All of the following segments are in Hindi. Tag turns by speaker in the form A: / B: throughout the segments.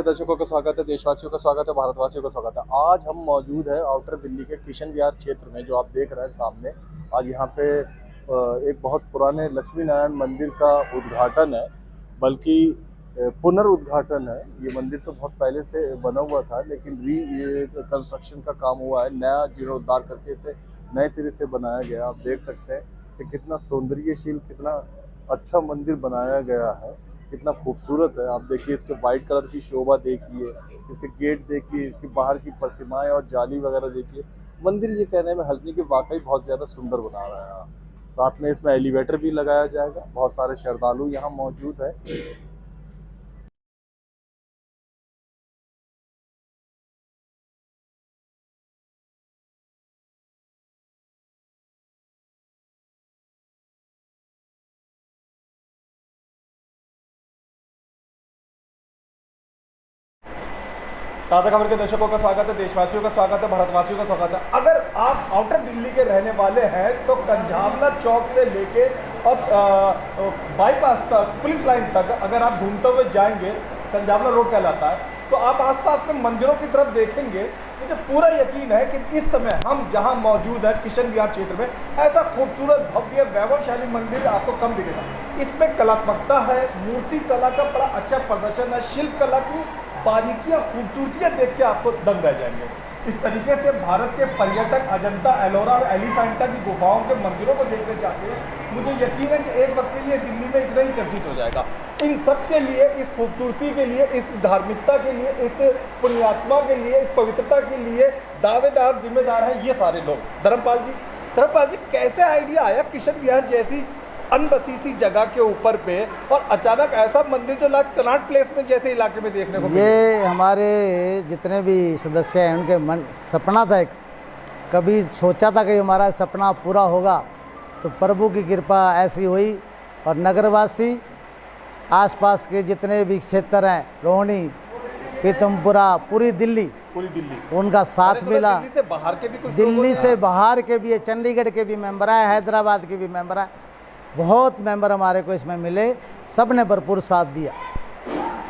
A: के दर्शकों का स्वागत है, देशवासियों का स्वागत है, भारतवासियों का स्वागत है। आज हम मौजूद हैं आउटर दिल्ली के किशन विहार क्षेत्र में, जो आप देख रहे हैं सामने। आज यहाँ पे एक बहुत पुराने लक्ष्मी नारायण मंदिर का उद्घाटन है, बल्कि पुनर्उद्घाटन है। ये मंदिर तो बहुत पहले से बना हुआ था, लेकिन ये कंस्ट्रक्शन का काम हुआ है, नया जीर्णोद्धार करके इसे नए सिरे से बनाया गया। आप देख सकते हैं कि कितना सौंदर्यशील, कितना अच्छा मंदिर बनाया गया है, कितना खूबसूरत है। आप देखिए, इसके वाइट कलर की शोभा देखिए, इसके गेट देखिए, इसकी बाहर की प्रतिमाएं और जाली वगैरह देखिए। मंदिर ये कहने में हंसने की वाकई बहुत ज़्यादा सुंदर बना रहा है। साथ में इसमें एलिवेटर भी लगाया जाएगा। बहुत सारे श्रद्धालु यहाँ मौजूद है। ताज़ा खबर के दर्शकों का स्वागत है, देशवासियों का स्वागत है, भारतवासियों का स्वागत है। अगर आप आउटर दिल्ली के रहने वाले हैं तो कंझावला चौक से लेके और बाईपास तक, पुलिस लाइन तक अगर आप घूमते हुए जाएंगे, कंझावला रोड कहलाता है, तो आप आसपास में मंदिरों की तरफ देखेंगे। मुझे पूरा यकीन है कि इस समय हम जहां मौजूद है किशन विहार क्षेत्र में, ऐसा खूबसूरत भव्य वैभवशाली मंदिर आपको कम दिखेगा। इसमें कलात्मकता है, मूर्ति कला का बड़ा अच्छा प्रदर्शन है, शिल्प कला की बारीकियां, खूबसूरतियां देख के आपको दंग रह जाएंगे। इस तरीके से भारत के पर्यटक अजंता, एलोरा और एलिफेंटा की गुफाओं के मंदिरों को देखने चाहते हैं। मुझे यकीन है कि एक वक्त के लिए दिल्ली में इतना ही चर्चित हो जाएगा। इन सब के लिए, इस खूबसूरती के लिए, इस धार्मिकता के लिए, इस पुण्यात्मा के लिए, इस पवित्रता के लिए दावेदार, जिम्मेदार हैं ये सारे लोग। धर्मपाल जी, कैसे आइडिया आया किशन विहार जैसी अनबसी सी जगह के ऊपर पे और अचानक ऐसा मंदिर जो कनॉट प्लेस में जैसे इलाके में देखने को मिला?
B: ये हमारे जितने भी सदस्य हैं उनके मन सपना था। एक कभी सोचा था कि हमारा सपना पूरा होगा, तो प्रभु की कृपा ऐसी हुई। और नगरवासी, आसपास के जितने भी क्षेत्र हैं, रोहिणी, पीतमपुरा, पूरी दिल्ली उनका साथ मिला।
A: दिल्ली से बाहर के भी कुछ,
B: दिल्ली से बाहर के भी है, चंडीगढ़ के भी मेंबर हैं, हैदराबाद के भी मेंबर हैं, बहुत मेंबर हमारे को इसमें मिले। सब ने भरपूर साथ दिया।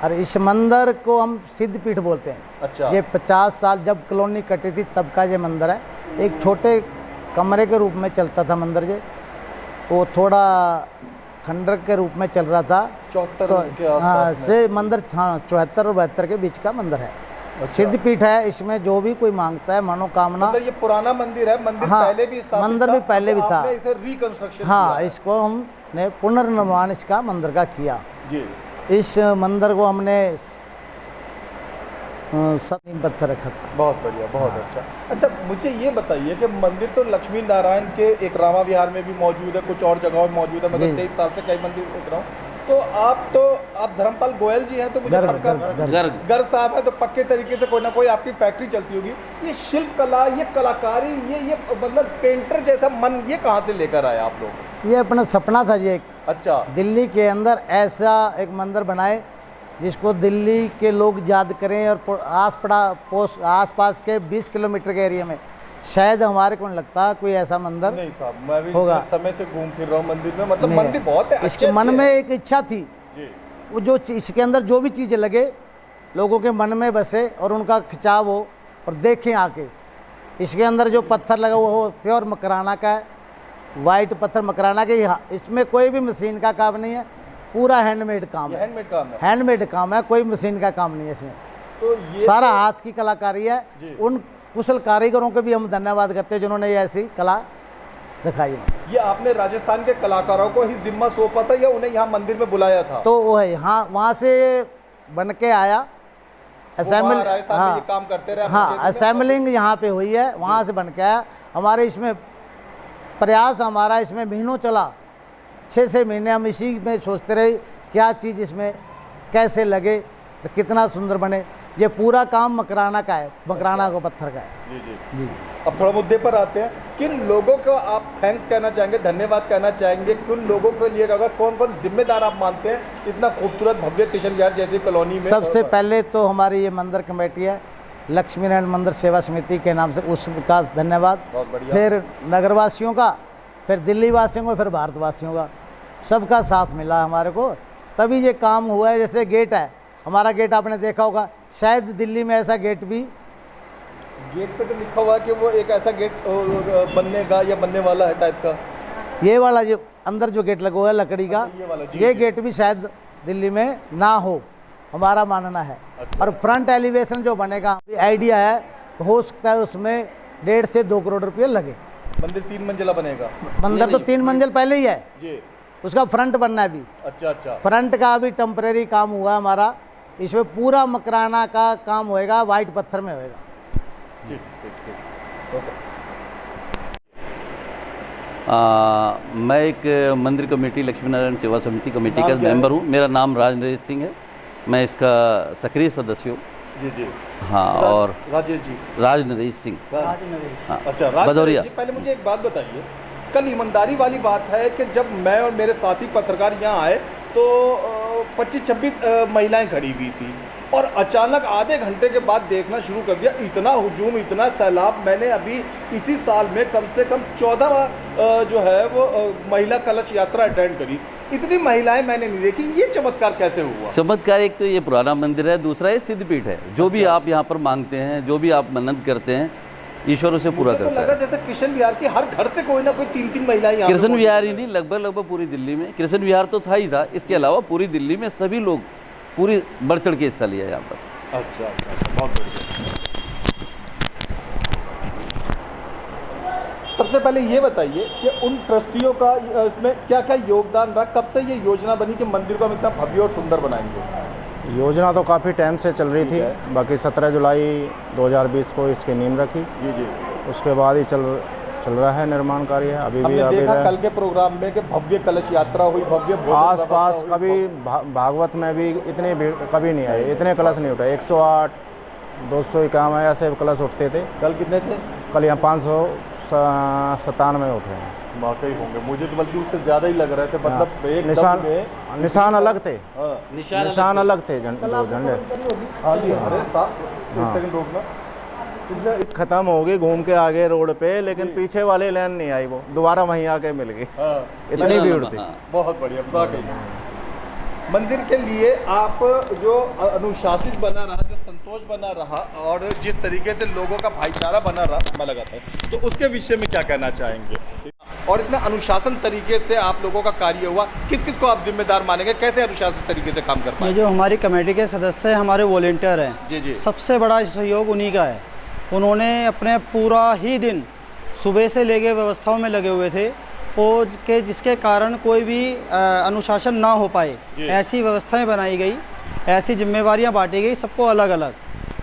B: और इस मंदिर को हम सिद्धपीठ बोलते हैं।
A: अच्छा।
B: ये 50 साल जब कॉलोनी कटी थी तब का ये मंदिर है। एक छोटे कमरे के रूप में चलता था मंदिर, ये वो थोड़ा खंडर के रूप में चल रहा था।
A: 74
B: तो
A: के आसपास
B: हाँ,
A: में।
B: से मंदिर 74 और 72 के बीच का मंदिर है। सिद्धपीठ है। इसमें जो भी कोई मांगता है मनोकामना।
A: मतलब ये पुराना मंदिर है, मंदिर
B: हाँ,
A: पहले भी स्थापित
B: मंदिर
A: था,
B: भी पहले भी था।
A: आपने इसे रिकंस्ट्रक्शन
B: हाँ,
A: किया।
B: इसको हमने पुनर्निर्माण इसका मंदिर का किया
A: जी।
B: इस मंदिर को हमने नीम पत्थर रखा था।
A: बहुत बढ़िया, बहुत अच्छा। मुझे ये बताइए कि मंदिर तो लक्ष्मी नारायण के एक रामा विहार में भी मौजूद है, कुछ और जगहों में मौजूद है। मतलब 23 साल से कई मंदिर देख रहा हूँ। तो आप धर्मपाल गोयल जी हैं, तो मुझे गर्ग साहब है, तो पक्के तरीके से कोई ना कोई आपकी फैक्ट्री चलती होगी। ये शिल्प कला, ये कलाकारी, ये मतलब पेंटर जैसा मन, ये कहाँ से लेकर आए आप लोग?
B: ये अपना सपना था ये।
A: अच्छा।
B: दिल्ली के अंदर ऐसा एक मंदिर बनाए जिसको दिल्ली के लोग याद करें। और आसपास के 20 किलोमीटर के एरिया में शायद हमारे को नहीं लगता कोई ऐसा मंदिर
A: नहीं साहब, मैं भी
B: होगा।
A: समय से घूम फिर रहा हूँ मंदिर में, मतलब मंदिर बहुत है।
B: इसके मन में एक इच्छा थी
A: जी।
B: वो जो इसके अंदर जो भी चीज़ें लगे, लोगों के मन में बसे और उनका खिंचाव हो और देखें आके। इसके अंदर जो पत्थर लगा हुआ वो प्योर मकराना का है, वाइट पत्थर मकराना के। यहाँ इसमें कोई भी मशीन का काम नहीं है, पूरा हैंडमेड काम है।
A: हैंडमेड काम है।
B: हैंडमेड काम है, कोई मशीन का काम नहीं है इसमें।
A: तो ये
B: सारा हाथ की कलाकारी है। उन कुशल कारीगरों के भी हम धन्यवाद करते हैं जिन्होंने ये ऐसी कला दिखाई।
A: ये आपने राजस्थान के कलाकारों को ही जिम्मा सौंपा था या उन्हें यहाँ मंदिर में बुलाया था?
B: तो वो है यहाँ, वहाँ से बन के आया। असेंबल,
A: हाँ, ये काम करते रहे।
B: हाँ, असेंबलिंग यहाँ पे हुई है, वहाँ से बन के आया। हमारे इसमें प्रयास, हमारा इसमें महीनों चला, 6 महीने हम इसी में सोचते रहे क्या चीज़ इसमें कैसे लगे, कितना सुंदर बने। ये पूरा काम मकराना का है, मकराना को पत्थर का है। जी।
A: अब थोड़ा मुद्दे पर आते हैं। किन लोगों को आप थैंक्स कहना चाहेंगे, धन्यवाद कहना चाहेंगे? किन लोगों के लिए, अगर कौन कौन जिम्मेदार आप मानते हैं इतना खूबसूरत भव्य किशन विहार जैसी कॉलोनी में?
B: सबसे पहले तो हमारी ये मंदिर कमेटी है, लक्ष्मी नारायण मंदिर सेवा समिति के नाम से, उसका धन्यवाद। फिर नगरवासियों का, फिर दिल्ली वासियों का, फिर भारतवासियों का, सबका साथ मिला हमारे को, तभी ये काम हुआ है। जैसे गेट है, हमारा गेट आपने देखा होगा, शायद दिल्ली में ऐसा गेट भी।
A: गेट पे तो लिखा हुआ है कि वो एक ऐसा गेट बनने का या बनने वाला है टाइप का।
B: ये वाला जो अंदर जो गेट लगा हुआ है लकड़ी का,
A: ये वाला, जी,
B: ये
A: जी।
B: गेट भी शायद दिल्ली में ना हो, हमारा मानना है। और फ्रंट एलिवेशन जो बनेगा, आइडिया है, हो सकता है उसमें 1.5 से 2 करोड़ रुपये लगे।
A: मंदिर 3 मंजिला बनेगा।
B: मंदिर तो 3 मंजिल पहले ही है
A: जी।
B: उसका फ्रंट बनना है अभी।
A: अच्छा अच्छा।
B: फ्रंट का अभी टेम्परेरी काम हुआ हमारा, इसमें पूरा मकराना का काम होएगा, वाइट पत्थर में होएगा।
A: ठीक ठीक ठीक, ओके।
C: मैं एक मंदिर कमेटी लक्ष्मी नारायण सेवा समिति कमेटी
A: नाम
C: का
A: क्या है?
C: मेंबर हूँ। मेरा नाम राज नरेश सिंह है, मैं इसका सक्रिय सदस्य हूँ।
A: जी जी।
C: हाँ, और
A: राजेश जी।
C: राज नरेश सिंह। हाँ,
A: अच्छा राज
C: भदौरिया।
A: जी, पहले मुझे एक बात बताइए, कल ईमानदारी वाली बात है कि जब मैं और मेरे साथी पत्रकार यहाँ आए तो 25-26 महिलाएं खड़ी हुई थी और अचानक आधे घंटे के बाद देखना शुरू कर दिया, इतना हुजूम, इतना सैलाब। मैंने अभी इसी साल में कम से कम 14 जो है वो महिला कलश यात्रा अटेंड करी, इतनी महिलाएं मैंने नहीं देखी। ये चमत्कार कैसे हुआ?
C: चमत्कार, एक तो ये पुराना मंदिर है, दूसरा ये सिद्धपीठ है। जो भी आप यहाँ पर मांगते हैं, जो भी आप मन्नत करते हैं, ईश्वर उसे पूरा
A: मुझे तो
C: करता
A: लगा
C: है।
A: जैसे कृष्ण विहार की हर घर से कोई ना कोई 3-3 महिलाएं यहाँ पे
C: कृष्ण
A: मौजूद
C: विहार ही
A: हैं।
C: नहीं, लगभग पूरी दिल्ली में कृष्ण विहार तो था ही था, इसके अलावा पूरी दिल्ली में सभी लोग पूरी बढ़ चढ़ के हिस्सा लिया यहाँ पर।
A: अच्छा अच्छा अच्छा, बहुत बढ़िया। सबसे पहले ये बताइए कि उन ट्रस्टियों का इसमें क्या क्या योगदान रहा, कब से ये योजना बनी कि मंदिर को हम इतना भव्य और सुंदर बनाएंगे?
D: योजना तो काफ़ी टाइम से चल रही
A: ठीक
D: थी,
A: है।
D: बाकी 17 जुलाई 2020 को इसकी नींव रखी।
A: जी जी।
D: उसके बाद ही चल रहा है निर्माण कार्य, अभी भी
A: हमने
D: अभी
A: देखा
D: रहा।
A: कल के प्रोग्राम में कि भव्य कलश यात्रा हुई, भव्य भोजन
D: आस
A: व्यवस्था
D: पास
A: हुई,
D: कभी भागवत में भी इतनी भीड़ कभी नहीं आई, इतने कलश नहीं उठे। 108, 251 ऐसे कलश उठते थे।
A: कल कितने थे?
D: कल यहाँ 597 उठे हैं।
A: वाकई होंगे, मुझे तो बल्कि उससे ज़्यादा ही लग रहे थे। मतलब एक
D: निशान अलग थे,
A: हाँ।
D: निशान अलग थे झंडे।
A: हाँ जी, अरे साहब एक सेकंड रोकना।
D: खत्म हो गई घूम के आगे रोड पे, लेकिन पीछे वाले लाइन नहीं आई, वो दोबारा वहीं आके मिल गई।
A: हाँ,
D: इतनी भीड़ थी।
C: हाँ।
A: बहुत बढ़िया, वाकई। मंदिर के लिए आप जो अनुशासित बना रहा, जो संतोष बना रहा और जिस तरीके से लोगों का भाईचारा बना रहा, मैं लगाता है, तो उसके विषय में क्या कहना चाहेंगे? और इतना अनुशासन तरीके से आप लोगों का कार्य हुआ, किस किस को आप जिम्मेदार मानेंगे, कैसे अनुशासित तरीके से काम कर पाए?
E: ये जो हमारी कमेटी के सदस्य हैं, हमारे वॉलेंटियर हैं,
A: जी जी। सबसे
E: सबसे बड़ा सहयोग उन्हीं का है। उन्होंने अपने पूरा ही दिन सुबह से लेके व्यवस्थाओं में लगे हुए थे और के जिसके कारण कोई भी अनुशासन ना हो पाए,
A: जी।
E: ऐसी व्यवस्थाएं बनाई गई, ऐसी जिम्मेवारियां बांटी गई सबको अलग अलग,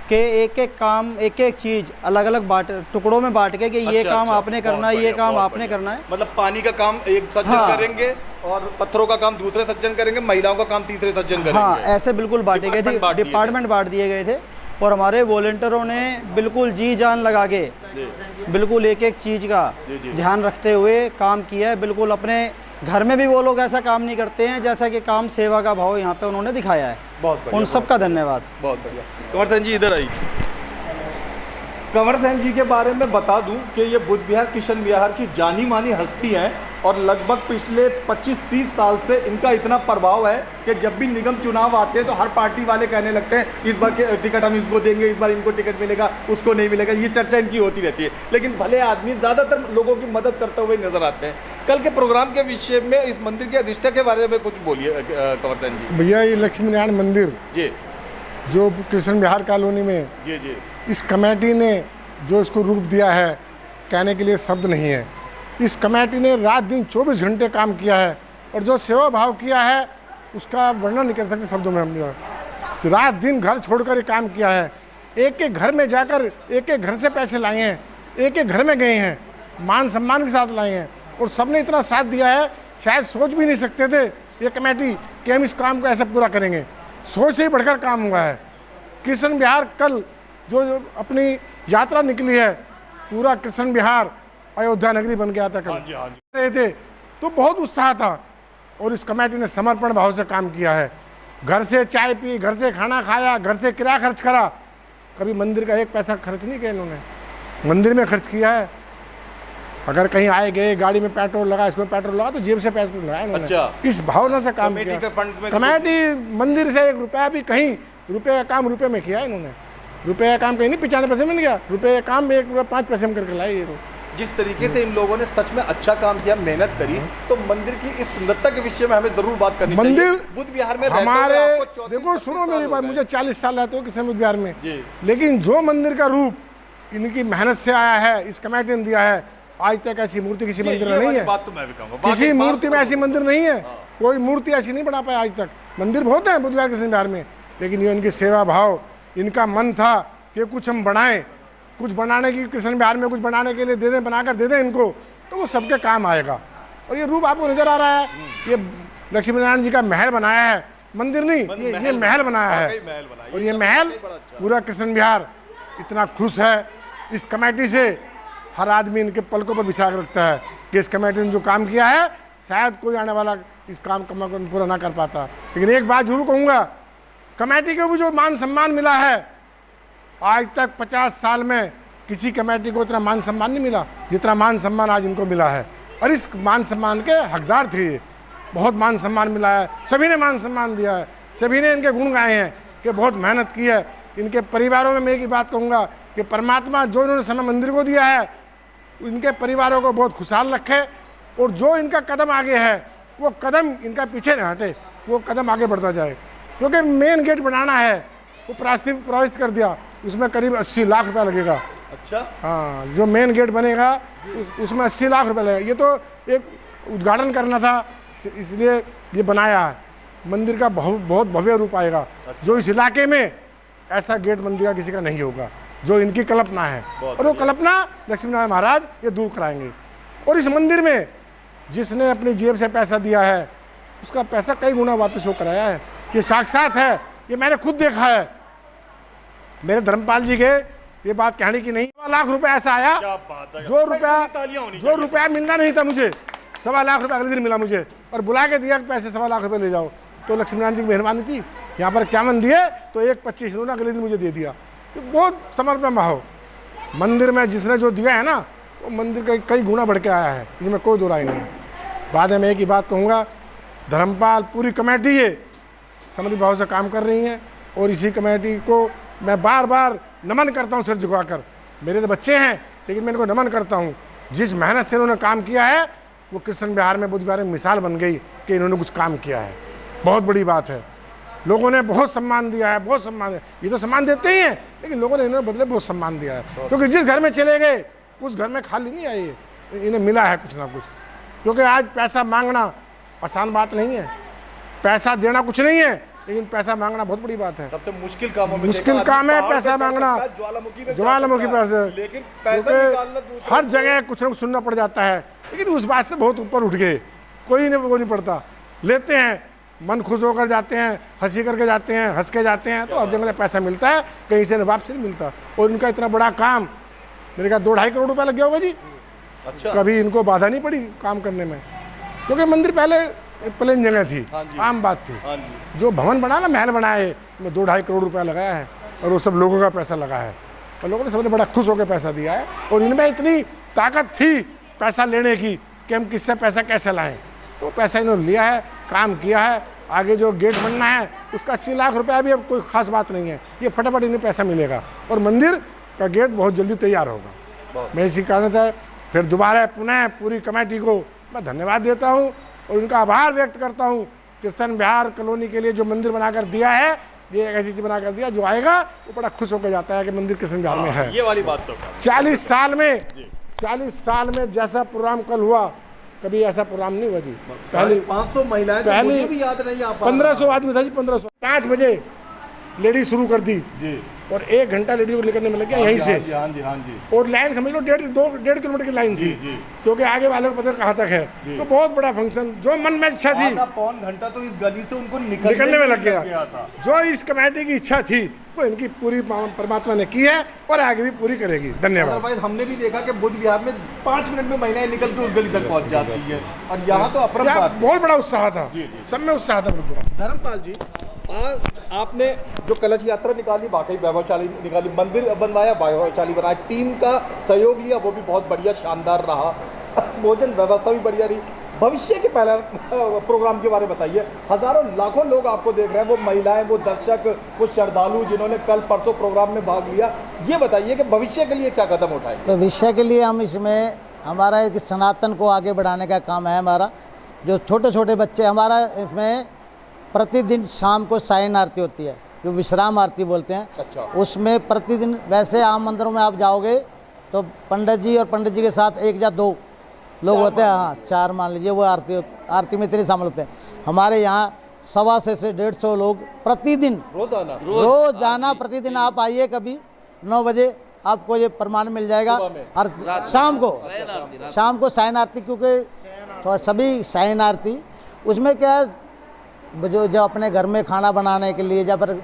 E: कि एक एक काम, एक एक चीज़ अलग अलग टुकड़ों में बांट के कि ये
A: अच्छा,
E: काम
A: अच्छा,
E: आपने
A: बहुत
E: करना है, ये
A: बढ़िया,
E: काम
A: बहुत
E: आपने
A: बढ़िया।
E: करना है।
A: मतलब पानी का काम एक सज्जन
E: हाँ।
A: करेंगे और पत्थरों का काम दूसरे सज्जन करेंगे, महिलाओं का काम तीसरे सज्जन करेंगे।
E: हाँ, ऐसे बिल्कुल बांटे गए थे,
A: डिपार्टमेंट बांट दिए
E: डिपार्टमेंट बांट दिए गए थे। और हमारे वॉलेंटियरों ने बिल्कुल जी जान लगा के बिल्कुल एक एक चीज़ का
A: जी।
E: ध्यान रखते हुए काम किया है। बिल्कुल अपने घर में भी वो लोग ऐसा काम नहीं करते हैं, जैसा कि काम सेवा का भाव यहाँ पे उन्होंने दिखाया है।
A: बहुत बढ़िया,
E: उन सब का धन्यवाद।
A: बहुत बढ़िया। कंवर सेन जी इधर आइए। कंवर सेन जी के बारे में बता दूं कि ये बुद्ध विहार किशन विहार की जानी मानी हस्ती हैं और लगभग पिछले 25-30 साल से इनका इतना प्रभाव है कि जब भी निगम चुनाव आते हैं तो हर पार्टी वाले कहने लगते हैं इस बार के टिकट हम इनको देंगे, इस बार इनको टिकट मिलेगा, उसको नहीं मिलेगा। ये चर्चा इनकी होती रहती है, लेकिन भले आदमी ज़्यादातर लोगों की मदद करते हुए नजर आते हैं। कल के प्रोग्राम के विषय में इस मंदिर के अधिष्ठा के बारे में कुछ बोलिए कंवर सेन जी।
F: भैया ये लक्ष्मी नारायण मंदिर
A: जी
F: जो कृष्ण विहार कॉलोनी में,
A: जी जी।
F: इस कमेटी ने जो इसको रूप दिया है, कहने के लिए शब्द नहीं है। इस कमेटी ने रात दिन 24 घंटे काम किया है और जो सेवा भाव किया है उसका वर्णन नहीं कर सकते शब्दों में। हम रात दिन घर छोड़कर ये काम किया है, एक एक घर में जाकर एक एक घर से पैसे लाए हैं, एक एक घर में गए हैं, मान सम्मान के साथ लाए हैं और सबने इतना साथ दिया है, शायद सोच भी नहीं सकते थे ये कमेटी कि हम इस काम को ऐसे पूरा करेंगे। सोच से ही बढ़कर काम हुआ है। कृष्ण विहार कल जो अपनी यात्रा निकली है, पूरा कृष्ण विहार अयोध्या नगरी बन गया था। कल रहे थे तो बहुत उत्साह था और इस कमेटी ने समर्पण भाव से काम किया है। घर से चाय पी, घर से खाना खाया, घर से किराया खर्च करा, कभी मंदिर का एक पैसा खर्च नहीं किया इन्होंने, मंदिर में खर्च किया है। अगर कहीं आए गए, गाड़ी में पेट्रोल लगा, इसमें पेट्रोल लगा, तो जेब से पैसे लगाया इन्होंने।
A: अच्छा।
F: इस भावना से काम
A: कमेटी
F: किया।
A: के फंड में
F: कमेटी मंदिर से 1 रुपया भी कहीं रुपये का काम रुपये में किया इन्होंने, रुपये का काम कहीं नहीं 95 पैसे में नहीं किया, रुपये का काम 1 रुपये 5 पैसे में करके लाए ये लोग।
A: जिस तरीके से इन लोगों ने सच में अच्छा काम किया, मेहनत करी, तो मंदिर की इस सुंदरता के विषय में हमें जरूर बात करनी चाहिए।
F: मंदिर
A: बुद्ध विहार में रहते हुए
F: हमारे,
A: आपको 34
F: देखो सुनो मेरी बात, मुझे 40 साल रहते हो किसी बुद्ध विहार में,
A: जी।
F: लेकिन जो मंदिर का रूप इनकी मेहनत से आया है, इस कमेटी ने दिया है, आज तक ऐसी मूर्ति किसी मंदिर में नहीं है।
A: बात तो मैं भी कहूंगा,
F: किसी मूर्ति में ऐसी मंदिर नहीं है, कोई मूर्ति ऐसी नहीं बना पाया आज तक। मंदिर बहुत है बुद्ध विहार कृष्ण विहार में, लेकिन ये इनकी सेवा भाव, इनका मन था कि कुछ हम बनाएं, कुछ बनाने की, कृष्ण विहार में कुछ बनाने के लिए दे दें, बनाकर दे दें इनको, तो वो सबके काम आएगा। और ये रूप आपको नजर आ रहा है, ये लक्ष्मी नारायण जी का महल बनाया है, मंदिर नहीं, ये महल बनाया है। और ये महल पूरा कृष्ण विहार इतना खुश है इस कमेटी से, हर आदमी इनके पलकों पर बिछा कर रखता है कि इस कमेटी ने जो काम किया है शायद कोई आने वाला इस काम को पूरा ना कर पाता। लेकिन एक बात जरूर कहूँगा, कमेटी को भी जो मान सम्मान मिला है, आज तक 50 साल में किसी कमेटी को इतना मान सम्मान नहीं मिला जितना मान सम्मान आज इनको मिला है। और इस मान सम्मान के हकदार थे ये, बहुत मान सम्मान मिला है, सभी ने मान सम्मान दिया है, सभी ने इनके गुण गाए हैं कि बहुत मेहनत की है। इनके परिवारों में मैं एक ही बात कहूँगा कि परमात्मा जो इन्होंने समय मंदिर को दिया है, इनके परिवारों को बहुत खुशहाल रखे, और जो इनका कदम आगे है वो कदम इनका पीछे न हटे, वो कदम आगे बढ़ता जाए। क्योंकि मेन गेट बनाना है, वो प्रस्तावित कर दिया, उसमें करीब 80 लाख रुपया लगेगा।
A: अच्छा,
F: हाँ, जो मेन गेट बनेगा उसमें 80 लाख रुपया लगेगा। ये तो एक उद्घाटन करना था, इसलिए ये बनाया है। मंदिर का बहुत भव्य रूप आएगा। जो इस इलाके में ऐसा गेट मंदिर का किसी का नहीं होगा, जो इनकी कल्पना है, और वो कल्पना लक्ष्मी नारायण महाराज ये दूर कराएंगे। और इस मंदिर में जिसने अपनी जेब से पैसा दिया है, उसका पैसा कई गुना वापस हो कराया है। ये साक्षात है, ये मैंने खुद देखा है। मेरे धर्मपाल जी के ये बात कहने की नहीं, 1.25 लाख रुपया ऐसा आया, जो रुपया मिलना नहीं था मुझे, 1.25 लाख रुपया अगले दिन मिला मुझे, और बुला के दिया कि पैसे 1.25 लाख रुपये ले जाओ। तो लक्ष्मी नारायण जी की मेहरबानी थी। यहाँ पर 51 दिए तो 1.25 उन्होंने अगले दिन मुझे दे दिया। तो बहुत समर्पण भाव मंदिर में जिसने जो दिया है ना, वो मंदिर का कई गुना बढ़ के आया है, इसमें कोई दो राय नहीं। बाद में एक ही बात कहूँगा, धर्मपाल पूरी कमेटी ये समर्पित भाव से काम कर रही है, और इसी कमेटी को मैं बार बार नमन करता हूँ सिर झुकाकर। मेरे तो बच्चे हैं, लेकिन मैं इनको नमन करता हूँ। जिस मेहनत से इन्होंने काम किया है, वो कृष्ण विहार में बुद्ध विहार में मिसाल बन गई कि इन्होंने कुछ काम किया है। बहुत बड़ी बात है। लोगों ने बहुत सम्मान दिया है, बहुत सम्मान है। ये तो सम्मान देते ही हैं, लेकिन लोगों ने इन्हें बदले बहुत सम्मान दिया है, क्योंकि जिस घर में चले गए उस घर में खाली नहीं आए, इन्हें मिला है कुछ ना कुछ। क्योंकि आज पैसा मांगना आसान बात नहीं है, पैसा देना कुछ नहीं है, लेकिन पैसा मांगना बहुत बड़ी बात है।
A: सबसे मुश्किल काम
F: है पैसा मांगना, ज्वालामुखी पैसे।
A: लेकिन
F: हर जगह कुछ ना कुछ सुनना पड़ जाता है, लेकिन उस बात से बहुत ऊपर उठ गए। कोई नहीं, वो नहीं पड़ता, लेते हैं, मन खुश होकर जाते हैं, हंसी करके जाते हैं, हंस के जाते हैं, तो हर जगह से पैसा मिलता है, कहीं से वापस नहीं मिलता। और इनका इतना बड़ा काम, मेरे ख्याल 2-2.5 करोड़ रुपया लग गया होगा जी।
A: अच्छा,
F: कभी इनको बाधा नहीं पड़ी काम करने में, क्योंकि मंदिर पहले एक प्लेन जगह थी, आम बात थी। जो भवन बना ना, महल बनाए, में 2-2.5 करोड़ रुपया लगाया है, और वो सब लोगों का पैसा लगा है, और लोगों ने सबने बड़ा खुश होकर पैसा दिया है। और इनमें इतनी ताकत थी पैसा लेने की कि हम किससे पैसा कैसे लाएं, तो पैसा इन्होंने लिया है, काम किया है। आगे जो गेट बनना है उसका 80 लाख रुपया भी अब कोई खास बात नहीं है, ये फटाफट इन्हें पैसा मिलेगा, और मंदिर का गेट बहुत जल्दी तैयार होगा। मैं इसी कारण से फिर दोबारा पुनः पूरी कमेटी को मैं धन्यवाद देता हूँ, और उनका आभार व्यक्त करता हूँ। कृष्ण विहार कॉलोनी के लिए जो मंदिर बनाकर दिया है, ये एक ऐसी चीज़ बनाकर दिया, जो आएगा वो बड़ा खुश होकर जाता है कि मंदिर कृष्ण विहार में है।
A: ये वाली बात तो
F: 40 साल में जैसा प्रोग्राम कल हुआ, कभी ऐसा प्रोग्राम नहीं हुआ जी। पहले
A: 500 महिलाएं,
F: पहले
A: भी याद नहीं आ
F: 1500 आदमी था जी, 1500। 5 बजे लेडी शुरू कर दी
A: जी,
F: और 1 घंटा लेडी को निकलने में लग गया यहीं से।
A: हाँ जी।
F: और लाइन समझ लो 1.5 किलोमीटर की लाइन थी, क्योंकि आगे वाले को पता कहाँ तक है। तो बहुत बड़ा फंक्शन, जो मन में इच्छा थी,
A: 1.25 घंटा तो इस गली से उनको
F: निकलने में लग गया था। जो इस कमेटी की इच्छा थी वो इनकी पूरी परमात्मा ने की है, और आगे भी पूरी करेगी। धन्यवाद।
A: हमने भी देखा कि बुद्ध विहार में 5 मिनट में महिलाएं निकल के उस गली तक पहुंच जाती है, और यहाँ तो अपरंपार
F: बहुत बड़ा उत्साह था, सब में उत्साह था बहुत बड़ा।
A: धर्मपाल जी, आज आपने जो कलश यात्रा निकाली, वाकई वैभवशाली निकाली, मंदिर बनवाया, वैभवशाली बनाया, टीम का सहयोग लिया, वो भी बहुत बढ़िया शानदार रहा, भोजन व्यवस्था भी बढ़िया रही, भविष्य के पहला प्रोग्राम के बारे में बताइए। हजारों लाखों लोग आपको देख रहे हैं, वो महिलाएं, वो दर्शक, वो श्रद्धालु जिन्होंने कल परसों प्रोग्राम में भाग लिया, ये बताइए कि भविष्य के लिए क्या कदम उठाएंगे?
B: तो भविष्य के लिए हम इसमें हमारा एक सनातन को आगे बढ़ाने का काम है हमारा। जो छोटे छोटे बच्चे हमारा इसमें प्रतिदिन शाम को सायन आरती होती है, जो विश्राम आरती बोलते हैं।
A: अच्छा।
B: उसमें प्रतिदिन, वैसे आम मंदिरों में आप जाओगे तो पंडित जी और पंडित जी के साथ एक या दो लोग होते हैं, हाँ 4 मान लीजिए, वो आरती में इतने शामिल होते हैं। हमारे यहाँ 125 से 150 लोग प्रतिदिन, रोजाना प्रतिदिन। आप आइए कभी 9 बजे, आपको ये प्रमाण मिल जाएगा। और शाम को सायन आरती, क्योंकि सभी सायन आरती उसमें क्या है, जो अपने घर में खाना बनाने के लिए या फिर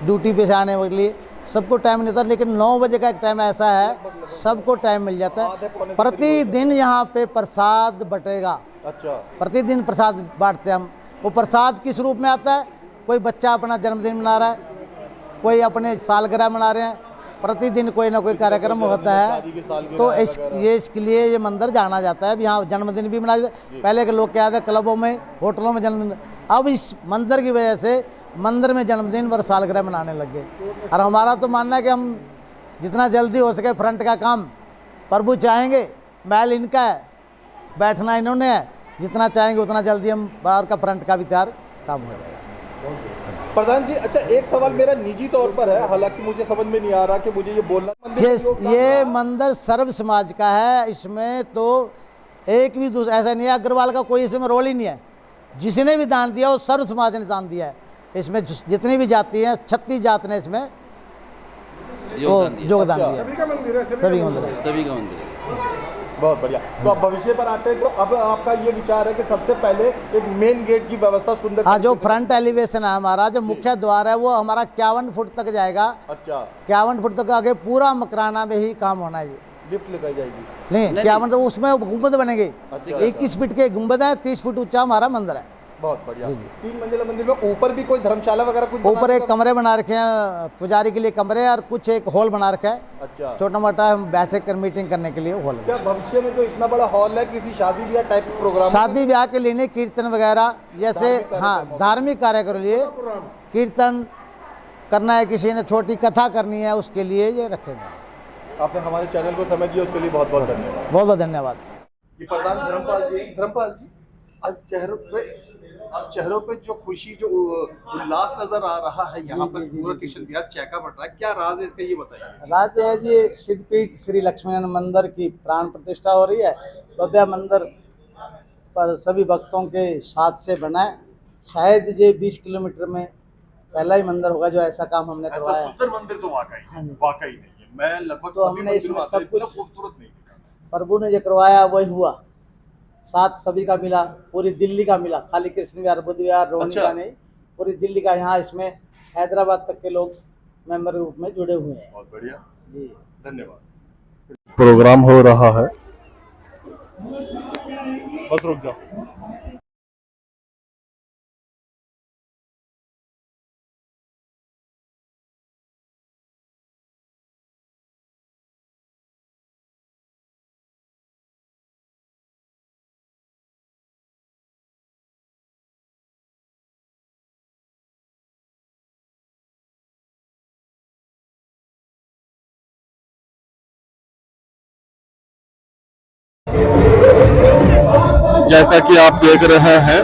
B: ड्यूटी पे से आने के लिए सबको टाइम नहीं होता, लेकिन 9 बजे का एक टाइम ऐसा है सबको टाइम मिल जाता है। प्रतिदिन यहाँ पे प्रसाद बटेगा।
A: अच्छा।
B: प्रतिदिन प्रसाद बांटते हैं हम। वो प्रसाद किस रूप में आता है, कोई बच्चा अपना जन्मदिन मना रहा है, कोई अपने सालगिरह मना रहे हैं, प्रतिदिन कोई ना कोई कार्यक्रम होता है। तो इसके लिए ये मंदिर जाना जाता है। अब यहाँ जन्मदिन भी मनाया जाता है। पहले के लोग क्या थे, क्लबों में, होटलों में जन्मदिन, अब इस मंदिर की वजह से मंदिर में जन्मदिन और सालगिरह मनाने लग गए। और हमारा तो मानना है कि हम जितना जल्दी हो सके फ्रंट का काम प्रभु चाहेंगे, महल इनका है, बैठना इन्होंने है, जितना चाहेंगे उतना जल्दी हम बाहर का फ्रंट का भी तैयार काम हो जाएगा।
A: प्रधान जी, अच्छा एक सवाल मेरा निजी तौर पर है, हालांकि मुझे समझ में नहीं आ रहा कि मुझे ये बोलना।
B: ये मंदिर सर्व समाज का है। इसमें तो एक भी दूसरा ऐसा नहीं है, अग्रवाल का कोई इसमें रोल ही नहीं है। जिसने भी दान दिया वो सर्व समाज ने दान दिया है। इसमें जितनी भी जाति हैं, 36 जात ने इसमें योगदान दिया। सभी का मंदिर है,
C: सभी का मंदिर है।
A: बहुत बढ़िया। तो अब भविष्य पर आते हैं, तो अब आपका ये विचार है कि सबसे पहले एक मेन गेट की व्यवस्था सुंदर।
B: हाँ, जो फ्रंट एलिवेशन है हमारा, जो मुख्य द्वार है, वो हमारा 51 फुट तक जाएगा।
A: अच्छा।
B: 51 फुट तक आगे पूरा मकराना में ही काम होना है। लिफ्ट
A: लगाई जाएगी?
B: नहीं, 51 तो उसमें गुंबद बनेंगे। 21 फीट के गुंबद है, 30 फुट ऊंचा हमारा मंदिर है।
A: बहुत बढ़िया। 3 मंजिला मंदिर में ऊपर भी कोई धर्मशाला वगैरह कुछ?
B: ऊपर एक कमरे बना रखे हैं पुजारी के लिए, कमरे, और कुछ एक हॉल बना रखा है।
A: अच्छा।
B: छोटा मोटा हम बैठक कर मीटिंग करने के लिए हॉल है।
A: क्या भविष्य में जो इतना बड़ा हॉल है, किसी शादी ब्याह टाइप प्रोग्राम?
B: शादी ब्याह के लिए, कीर्तन वगैरह जैसे, हाँ धार्मिक कार्य के लिए, कीर्तन करना है, किसी ने छोटी कथा करनी है, उसके लिए ये रखे गए।
A: आपने हमारे चैनल को समय दिया, उसके लिए बहुत बहुत धन्यवाद।
B: बहुत बहुत धन्यवाद।
A: प्रधान धर्मपाल जी, अब चेहरों पे जो खुशी, जो उल्लास नजर आ रहा है, यहाँ पर पूरा कृष्ण बिहार चहका बढ़ रहा है, क्या राज है इसका, ये बताइए।
B: राज है जी, सिद्धपीठ श्री लक्ष्मीनारायण मंदिर की प्राण प्रतिष्ठा हो रही है। भव्य मंदिर पर सभी भक्तों के साथ से बना है। शायद ये 20 किलोमीटर में पहला ही मंदिर होगा जो ऐसा काम हमने करवाया।
A: सुंदर मंदिर तो वाकई नहीं है। मैं लगभग
B: तो हमने इसमें सब कुछ खूबसूरत नहीं देखा। प्रभु ने जो करवाया वही हुआ। साथ सभी का मिला, पूरी दिल्ली का मिला, खाली कृष्ण विहार, बुद्ध विहार, रोहिणी का नहीं, पूरी दिल्ली का। यहाँ इसमें हैदराबाद तक के लोग मेंबर रूप में जुड़े हुए हैं।
A: बहुत बढ़िया
B: जी,
A: धन्यवाद।
F: प्रोग्राम हो रहा है,
A: बस रुक जाओ।
F: जैसा कि आप देख रहे हैं,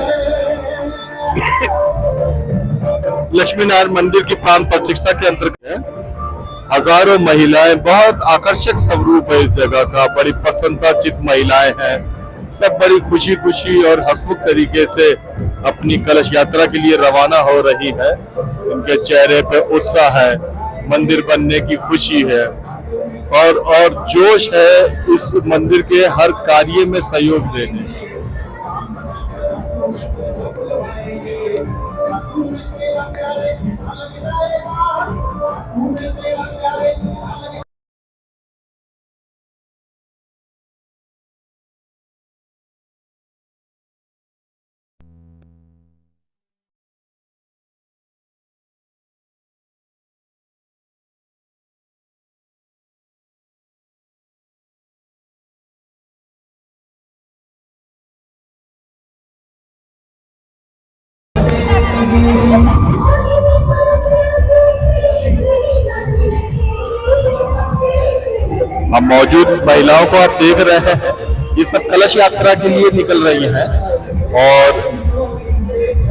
F: लक्ष्मी नारायण मंदिर की प्राण प्रतिष्ठा के अंतर्गत हजारों महिलाएं, बहुत आकर्षक स्वरूप है इस जगह का, बड़ी प्रसन्नता चित महिलाएं हैं, सब बड़ी खुशी खुशी और हंसमुख तरीके से अपनी कलश यात्रा के लिए रवाना हो रही है। इनके चेहरे पे उत्साह है, मंदिर बनने की खुशी है और जोश है इस मंदिर के हर कार्य में सहयोग देने।
G: अब मौजूद महिलाओं को आप देख रहे हैं, ये सब कलश यात्रा के लिए निकल रही हैं और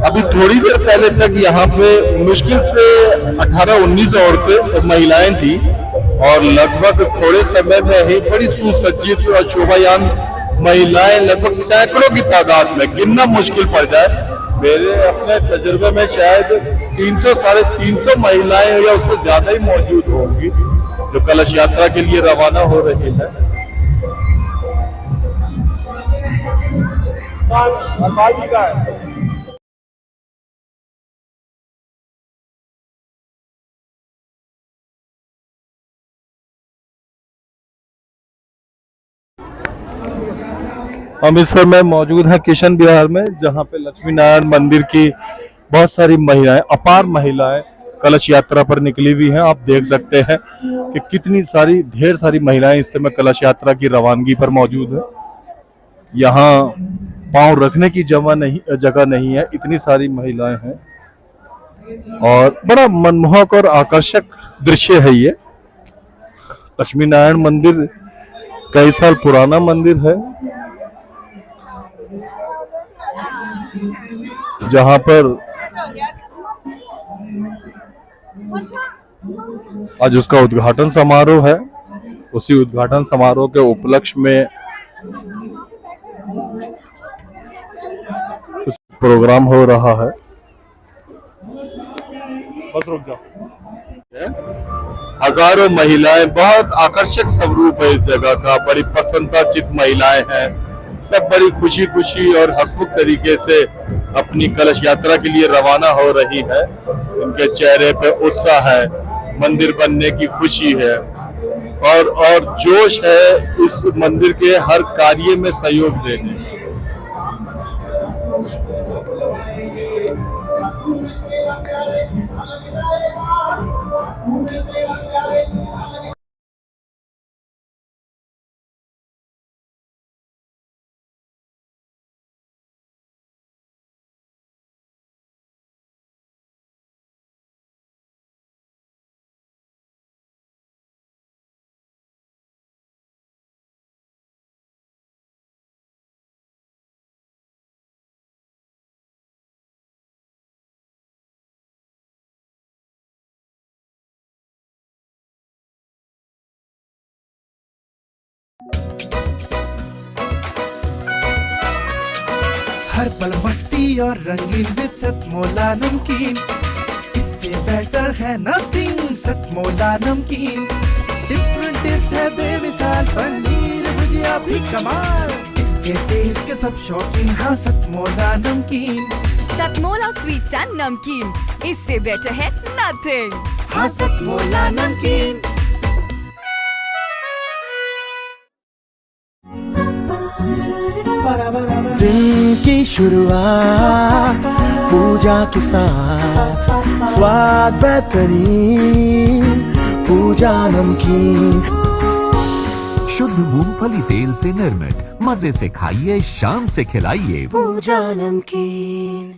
G: अभी थोड़ी देर पहले तक यहाँ पे मुश्किल से 18-19 औरतें महिलाएं थी और लगभग थोड़े समय में ही बड़ी सुसज्जित और शोभायान महिलाएं लगभग सैकड़ों की तादाद में, गिनना मुश्किल पड़ जाए। मेरे अपने तजुर्बे में शायद 300-350 महिलाएं या उससे ज्यादा ही मौजूद होंगी जो कलश यात्रा के लिए रवाना हो रही है। हम इस समय मौजूद हैं किशन विहार में, जहां पे लक्ष्मी नारायण मंदिर की बहुत सारी महिलाएं, अपार महिलाएं कलश यात्रा पर निकली हुई हैं। आप देख सकते हैं कि कितनी सारी, ढेर सारी महिलाएं इस समय कलश यात्रा की रवानगी पर मौजूद है। यहाँ पांव रखने की जगह नहीं है, इतनी सारी महिलाएं हैं और बड़ा मनमोहक और आकर्षक दृश्य है ये। लक्ष्मी नारायण मंदिर कई साल पुराना मंदिर है, जहां पर आज उसका उद्घाटन समारोह है। उसी उद्घाटन समारोह के उपलक्ष्य में कुछ प्रोग्राम हो रहा है। बस रुक जाओ। हजारों महिलाएं, बहुत आकर्षक स्वरूप है इस जगह का, बड़ी प्रसन्नताचित महिलाएं हैं, सब बड़ी खुशी खुशी और हंसमुख तरीके से अपनी कलश यात्रा के लिए रवाना हो रही है। उनके चेहरे पे उत्साह है, मंदिर बनने की खुशी है और जोश है इस मंदिर के हर कार्य में सहयोग देने।
H: हर पल मस्ती और रंगीन विद सतमोला नमकीन, इससे बेटर है नथिंग। सतमोला नमकीन डिफरेंट टेस्ट है बेमिसाल, पनीर भुजिया भी कमाल, इसके टेस्ट के सब शौकीन। हाँ सतमोला नमकीन,
I: सतमोला स्वीट्स एंड नमकीन, इससे बेटर है नथिंग।
H: हाँ सतमोला नमकीन। दिन की शुरुआत पूजा के साथ, स्वाद बेहतरीन पूजा नमकीन।
J: शुद्ध मूंगफली तेल से निर्मित, मजे से खाइए, शाम से खिलाइए
H: पूजा नमकीन।